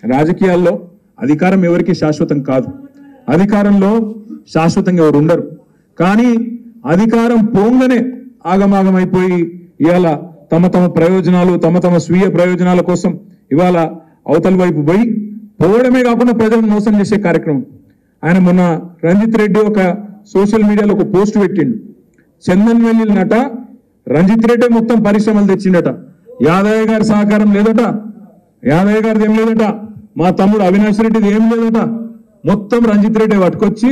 రాజకీయాల్లో అధికారం ఎవరికి శాశ్వతం కాదు. అధికారంలో శాశ్వతంగా ఎవరు ఉండరు. కానీ అధికారం పోంగనే ఆగమాగమైపోయి ఇవాళ తమ తమ ప్రయోజనాలు తమ స్వీయ ప్రయోజనాల కోసం ఇవాళ అవతల వైపు పోయి పోవడమే కాకుండా ప్రజలను మోసం చేసే కార్యక్రమం. ఆయన మొన్న రంజిత్ రెడ్డి ఒక సోషల్ మీడియాలో ఒక పోస్ట్ పెట్టిండు. చందన్ వెల్లినట రంజిత్ రెడ్డి మొత్తం పరిశ్రమలు తెచ్చిండట. యాదయ్య గారి సహకారం లేదట, యాదయ్య గారిది ఏం లేదట, మా తమ్ముడు అవినాష్ రెడ్డిది ఏం లేదట, మొత్తం రంజిత్ రెడ్డి పట్టుకొచ్చి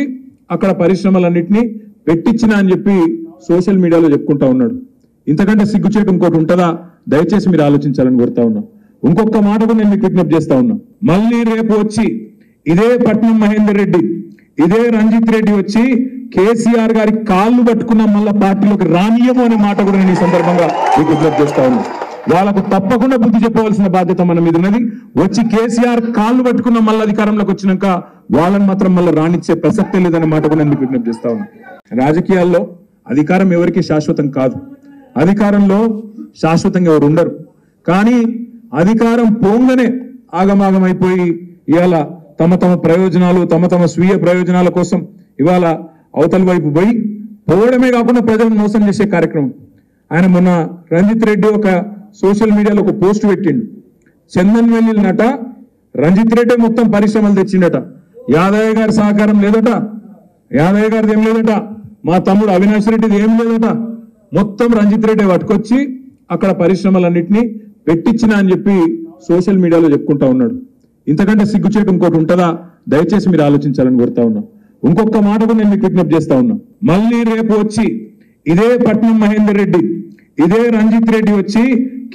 అక్కడ పరిశ్రమలన్నింటినీ పెట్టించిన అని చెప్పి సోషల్ మీడియాలో చెప్పుకుంటా ఉన్నాడు. ఇంతకంటే సిగ్గుచేటు ఇంకోటి ఉంటుందా? దయచేసి మీరు ఆలోచించాలని కోరుతా ఉన్నా. ఇంకొక మాట కూడా నేను మీకు విజ్ఞప్తి చేస్తా ఉన్నా. మళ్ళీ రేపు వచ్చి ఇదే పట్నం మహేందర్ రెడ్డి ఇదే రంజిత్ రెడ్డి వచ్చి కేసీఆర్ గారి కాళ్ళు పట్టుకున్న మళ్ళా పార్టీలోకి రానియము అనే మాట కూడా నేను ఈ సందర్భంగా మీకు విజ్ఞప్తి చేస్తా ఉన్నా. వాళ్ళకు తప్పకుండా బుద్ధి చెప్పవలసిన బాధ్యత మన మీద ఉన్నది. వచ్చి కేసీఆర్ కాళ్ళు పట్టుకున్న మళ్ళీ అధికారంలోకి వచ్చినాక వాళ్ళని మాత్రం మళ్ళీ రానిచ్చే ప్రసక్తే లేదనే మాట కూడా నేను మీకు విజ్ఞప్తి చేస్తా ఉన్నా. రాజకీయాల్లో అధికారం ఎవరికి శాశ్వతం కాదు. అధికారంలో శాశ్వతంగా ఎవరు ఉండరు. కానీ అధికారం పోంగనే ఆగమాగమైపోయి ఇవాళ తమ తమ ప్రయోజనాలు తమ స్వీయ ప్రయోజనాల కోసం ఇవాళ అవతల వైపు పోయి పోవడమే కాకుండా ప్రజలను మోసం చేసే కార్యక్రమం. ఆయన మొన్న రంజిత్ రెడ్డి ఒక సోషల్ మీడియాలో ఒక పోస్ట్ పెట్టిండు. చందన్ వెల్లినట రంజిత్ రెడ్డి మొత్తం పరిశ్రమలు తెచ్చిండట. యాదయ్య గారి సహకారం లేదట, యాదయ్య గారిది ఏం లేదట, మా తమ్ముడు అవినాష్ రెడ్డిది ఏం లేదట, మొత్తం రంజిత్ రెడ్డి పట్టుకొచ్చి అక్కడ పరిశ్రమలన్నింటినీ పెట్టించిన అని చెప్పి సోషల్ మీడియాలో చెప్పుకుంటా ఉన్నాడు. ఇంతకంటే సిగ్గుచేటు ఇంకోటి ఉంటుందా? దయచేసి మీరు ఆలోచించాలని కోరుతా ఉన్నా. ఇంకొక మాట కూడా నేను మీకు విజ్ఞప్తి చేస్తా ఉన్నా. మళ్ళీ రేపు వచ్చి ఇదే పట్నం మహేందర్ రెడ్డి ఇదే రంజిత్ రెడ్డి వచ్చి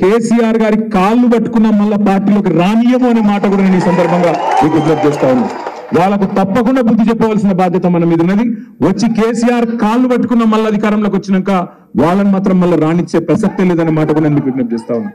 కేసీఆర్ గారి కాళ్ళు పట్టుకున్న మళ్ళా పార్టీలోకి రానియము అనే మాట కూడా నేను ఈ సందర్భంగా మీకు విజ్ఞప్తి చేస్తా ఉన్నా. వాళ్ళకు తప్పకుండా బుద్ధి చెప్పవలసిన బాధ్యత మన మీద ఉన్నది. వచ్చి కేసీఆర్ కాళ్ళు పట్టుకున్న మళ్ళీ అధికారంలోకి వచ్చినాక వాళ్ళని మాత్రం మళ్ళీ రానిచ్చే ప్రసక్తే లేదనే మాట కూడా నేను మీకు విజ్ఞప్తి చేస్తా ఉన్నా.